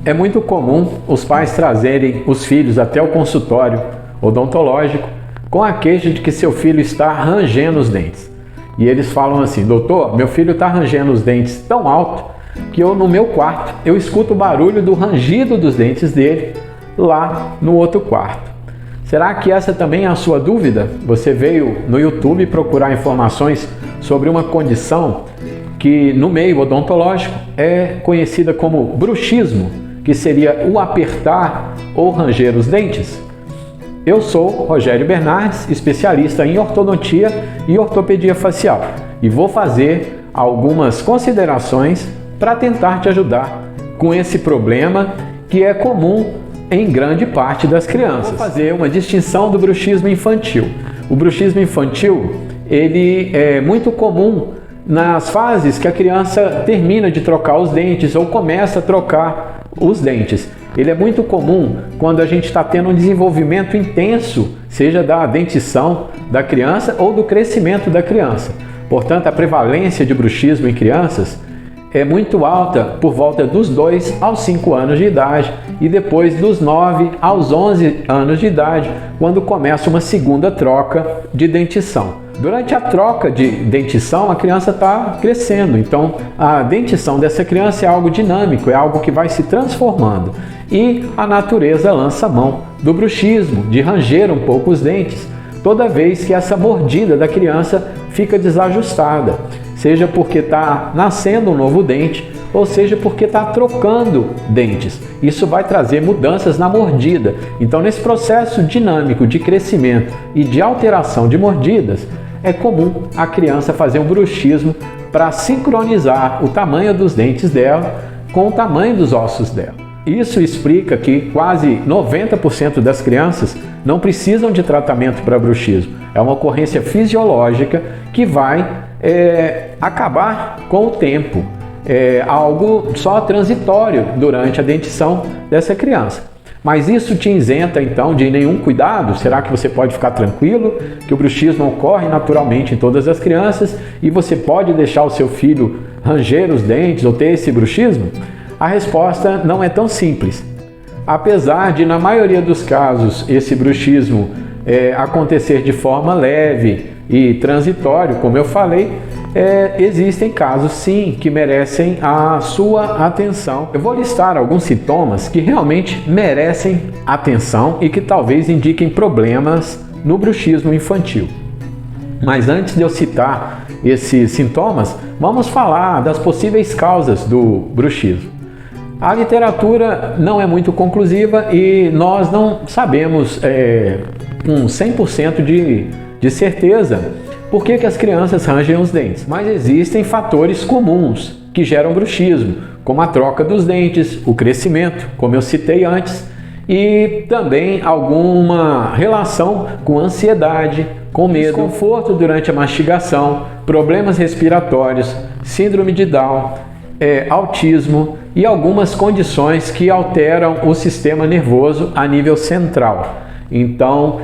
É muito comum os pais trazerem os filhos até o consultório odontológico com a queixa de que seu filho está rangendo os dentes. E eles falam assim: doutor, meu filho está rangendo os dentes tão alto que no meu quarto eu escuto o barulho do rangido dos dentes dele lá no outro quarto. Será que essa também é a sua dúvida? Você veio no YouTube procurar informações sobre uma condição que no meio odontológico é conhecida como bruxismo, que seria o apertar ou ranger os dentes? Eu sou Rogério Bernardes, especialista em ortodontia e ortopedia facial, e vou fazer algumas considerações para tentar te ajudar com esse problema que é comum em grande parte das crianças. Vou fazer uma distinção do bruxismo infantil. O bruxismo infantil, ele é muito comum nas fases que a criança termina de trocar os dentes ou começa a trocar os dentes. Ele é muito comum quando a gente está tendo um desenvolvimento intenso, seja da dentição da criança ou do crescimento da criança. Portanto, a prevalência de bruxismo em crianças é muito alta por volta dos 2 aos 5 anos de idade e depois dos 9 aos 11 anos de idade, quando começa uma segunda troca de dentição. Durante a troca de dentição, a criança está crescendo, então a dentição dessa criança é algo dinâmico, é algo que vai se transformando. E a natureza lança mão do bruxismo, de ranger um pouco os dentes, toda vez que essa mordida da criança fica desajustada, seja porque está nascendo um novo dente, ou seja porque está trocando dentes. Isso vai trazer mudanças na mordida. Então, nesse processo dinâmico de crescimento e de alteração de mordidas, é comum a criança fazer um bruxismo para sincronizar o tamanho dos dentes dela com o tamanho dos ossos dela. Isso explica que quase 90% das crianças não precisam de tratamento para bruxismo. É uma ocorrência fisiológica que vai acabar com o tempo. É algo só transitório durante a dentição dessa criança. Mas isso te isenta então de nenhum cuidado? Será que você pode ficar tranquilo que o bruxismo ocorre naturalmente em todas as crianças e você pode deixar o seu filho ranger os dentes ou ter esse bruxismo? A resposta não é tão simples. Apesar de, na maioria dos casos, esse bruxismo acontecer de forma leve e transitório, como eu falei, existem casos sim que merecem a sua atenção. Eu vou listar alguns sintomas que realmente merecem atenção e que talvez indiquem problemas no bruxismo infantil. Mas antes de eu citar esses sintomas, vamos falar das possíveis causas do bruxismo. A literatura não é muito conclusiva e nós não sabemos com 100% de certeza por que as crianças rangem os dentes. Mas existem fatores comuns que geram bruxismo, como a troca dos dentes, o crescimento, como eu citei antes, e também alguma relação com ansiedade, com medo, desconforto durante a mastigação, problemas respiratórios, síndrome de Down, autismo e algumas condições que alteram o sistema nervoso a nível central. Então,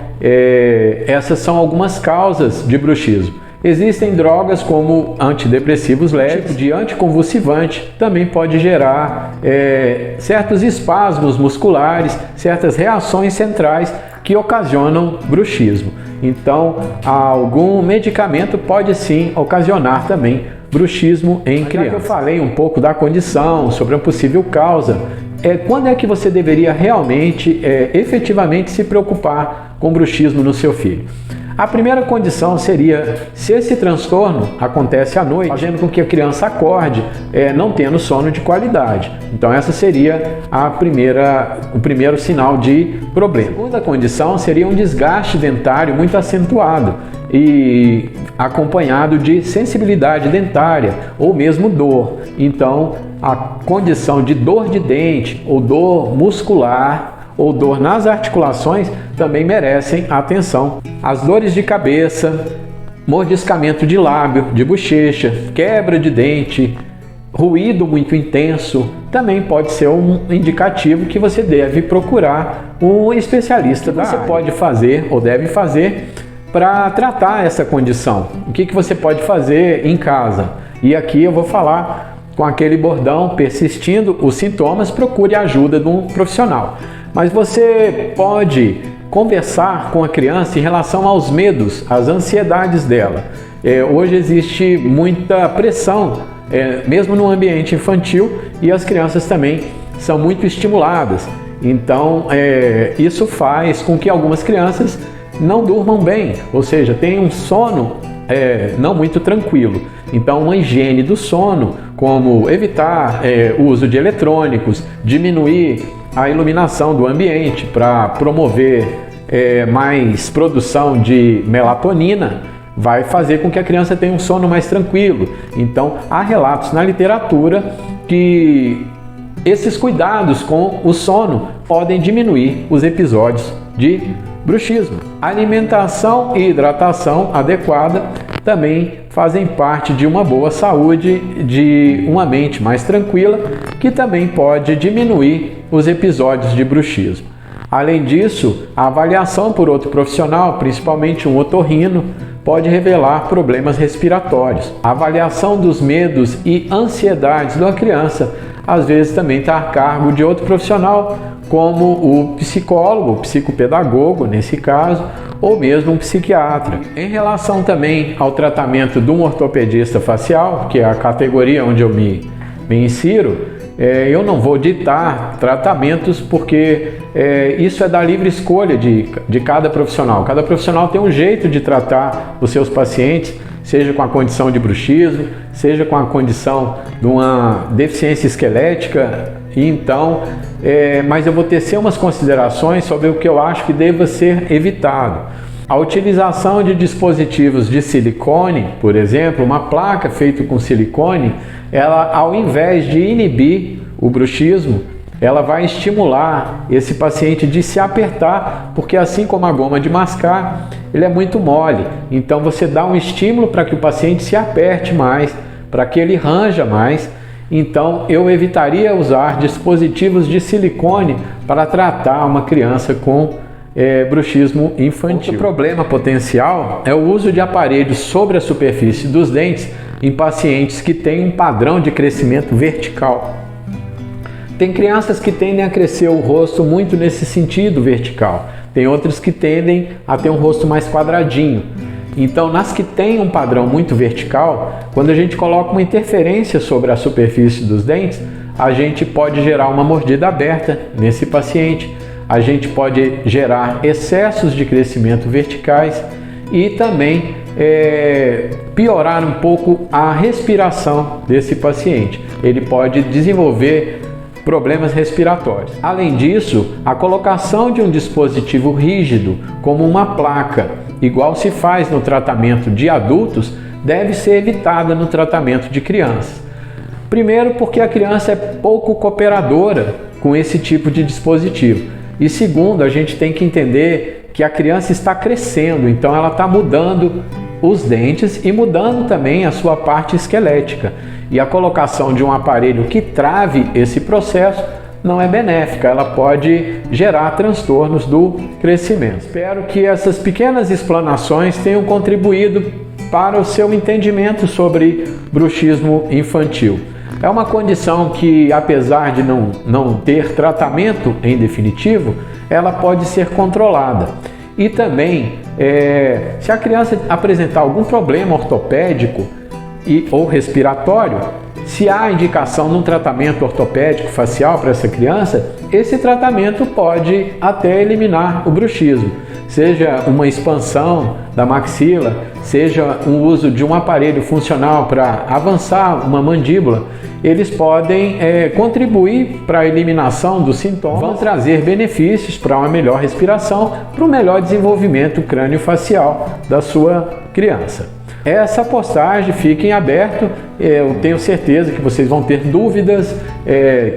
essas são algumas causas de bruxismo. Existem drogas como antidepressivos leves, de anticonvulsivante, também pode gerar certos espasmos musculares, certas reações centrais que ocasionam bruxismo. Então, algum medicamento pode sim ocasionar também bruxismo em criança. Eu falei um pouco da condição, sobre a possível causa. Quando é que você deveria realmente, efetivamente se preocupar com bruxismo no seu filho? A primeira condição seria se esse transtorno acontece à noite, fazendo com que a criança acorde não tendo sono de qualidade. Então essa seria o primeiro sinal de problema. A segunda condição seria um desgaste dentário muito acentuado e acompanhado de sensibilidade dentária ou mesmo dor. Então a condição de dor de dente ou dor muscular ou dor nas articulações também merecem atenção. As dores de cabeça, mordiscamento de lábio, de bochecha, quebra de dente, ruído muito intenso, também pode ser um indicativo que você deve procurar um especialista da área. Você pode fazer ou deve fazer para tratar essa condição. O que você pode fazer em casa? E aqui eu vou falar com aquele bordão, persistindo os sintomas, procure a ajuda de um profissional. Mas você pode conversar com a criança em relação aos medos, às ansiedades dela. Hoje existe muita pressão, mesmo no ambiente infantil, e as crianças também são muito estimuladas. Então, isso faz com que algumas crianças não durmam bem, ou seja, tenham um sono não muito tranquilo. Então, uma higiene do sono, como evitar o uso de eletrônicos, diminuir a iluminação do ambiente para promover mais produção de melatonina, vai fazer com que a criança tenha um sono mais tranquilo. Então, há relatos na literatura que esses cuidados com o sono podem diminuir os episódios de bruxismo. Alimentação e hidratação adequada também fazem parte de uma boa saúde, de uma mente mais tranquila, que também pode diminuir os episódios de bruxismo. Além disso, a avaliação por outro profissional, principalmente um otorrino, pode revelar problemas respiratórios. A avaliação dos medos e ansiedades da criança às vezes também está a cargo de outro profissional, como o psicólogo, o psicopedagogo nesse caso, ou mesmo um psiquiatra. Em relação também ao tratamento de um ortopedista facial, que é a categoria onde eu me insiro, eu não vou ditar tratamentos porque isso é da livre escolha de cada profissional. Cada profissional tem um jeito de tratar os seus pacientes, seja com a condição de bruxismo, seja com a condição de uma deficiência esquelética. Então, mas eu vou tecer umas considerações sobre o que eu acho que deva ser evitado. A utilização de dispositivos de silicone, por exemplo, uma placa feita com silicone, ela, ao invés de inibir o bruxismo, ela vai estimular esse paciente de se apertar, porque assim como a goma de mascar, ele é muito mole. Então você dá um estímulo para que o paciente se aperte mais, para que ele ranja mais. Então eu evitaria usar dispositivos de silicone para tratar uma criança com bruxismo infantil. Outro problema potencial é o uso de aparelhos sobre a superfície dos dentes em pacientes que têm um padrão de crescimento vertical. Tem crianças que tendem a crescer o rosto muito nesse sentido vertical. Tem outras que tendem a ter um rosto mais quadradinho. Então, nas que têm um padrão muito vertical, quando a gente coloca uma interferência sobre a superfície dos dentes, a gente pode gerar uma mordida aberta nesse paciente. A gente pode gerar excessos de crescimento verticais e também piorar um pouco a respiração desse paciente. Ele pode desenvolver problemas respiratórios. Além disso, a colocação de um dispositivo rígido, como uma placa, igual se faz no tratamento de adultos, deve ser evitada no tratamento de crianças. Primeiro, porque a criança é pouco cooperadora com esse tipo de dispositivo. E segundo, a gente tem que entender que a criança está crescendo, então ela está mudando os dentes e mudando também a sua parte esquelética. E a colocação de um aparelho que trave esse processo não é benéfica, ela pode gerar transtornos do crescimento. Espero que essas pequenas explanações tenham contribuído para o seu entendimento sobre bruxismo infantil. É uma condição que, apesar de não ter tratamento em definitivo, ela pode ser controlada. E também, se a criança apresentar algum problema ortopédico ou respiratório, se há indicação num tratamento ortopédico facial para essa criança, esse tratamento pode até eliminar o bruxismo. Seja uma expansão da maxila, seja um uso de um aparelho funcional para avançar uma mandíbula, eles podem contribuir para a eliminação dos sintomas, vão trazer benefícios para uma melhor respiração, para um melhor desenvolvimento crânio-facial da sua criança. Essa postagem fica em aberto, eu tenho certeza que vocês vão ter dúvidas,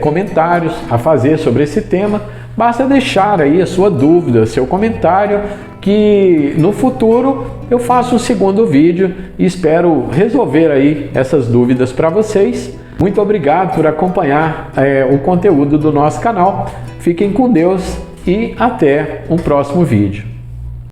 comentários a fazer sobre esse tema. Basta deixar aí a sua dúvida, seu comentário, que no futuro eu faço um segundo vídeo e espero resolver aí essas dúvidas para vocês. Muito obrigado por acompanhar o conteúdo do nosso canal. Fiquem com Deus e até um próximo vídeo.